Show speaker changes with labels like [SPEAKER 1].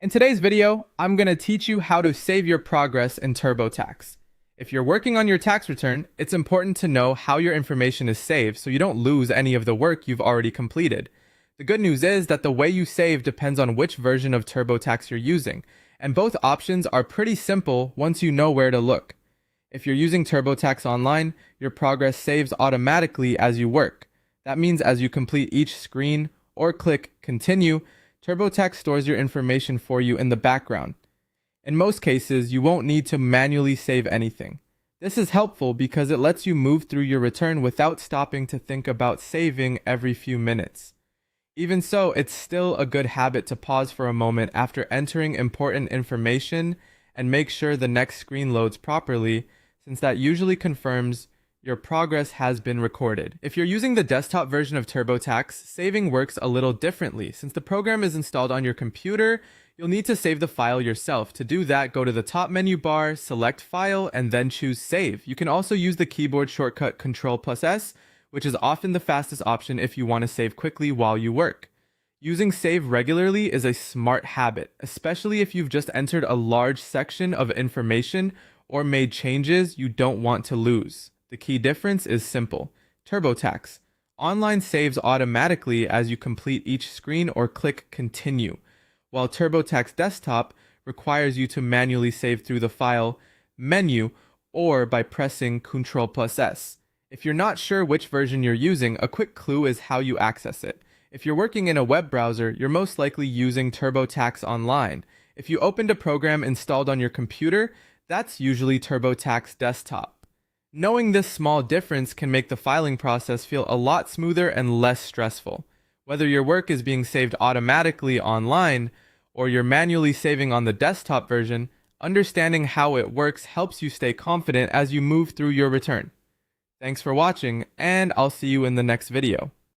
[SPEAKER 1] In today's video, I'm going to teach you how to save your progress in TurboTax. If you're working on your tax return, it's important to know how your information is saved so you don't lose any of the work you've already completed. The good news is that the way you save depends on which version of TurboTax you're using, and both options are pretty simple once you know where to look. If you're using TurboTax Online, your progress saves automatically as you work. That means as you complete each screen or click Continue, TurboTax stores your information for you in the background. In most cases, you won't need to manually save anything. This is helpful because it lets you move through your return without stopping to think about saving every few minutes. Even so, it's still a good habit to pause for a moment after entering important information and make sure the next screen loads properly, since that usually confirms your progress has been recorded. If you're using the desktop version of TurboTax, saving works a little differently. Since the program is installed on your computer, you'll need to save the file yourself. To do that, go to the top menu bar, select File, and then choose Save. You can also use the keyboard shortcut Ctrl+S, which is often the fastest option if you want to save quickly while you work. Using Save regularly is a smart habit, especially if you've just entered a large section of information or made changes you don't want to lose. The key difference is simple. TurboTax Online saves automatically as you complete each screen or click Continue, while TurboTax Desktop requires you to manually save through the File menu or by pressing Ctrl+S. If you're not sure which version you're using, a quick clue is how you access it. If you're working in a web browser, you're most likely using TurboTax Online. If you opened a program installed on your computer, that's usually TurboTax Desktop. Knowing this small difference can make the filing process feel a lot smoother and less stressful. Whether your work is being saved automatically online or you're manually saving on the desktop version, understanding how it works helps you stay confident as you move through your return. Thanks for watching, and I'll see you in the next video.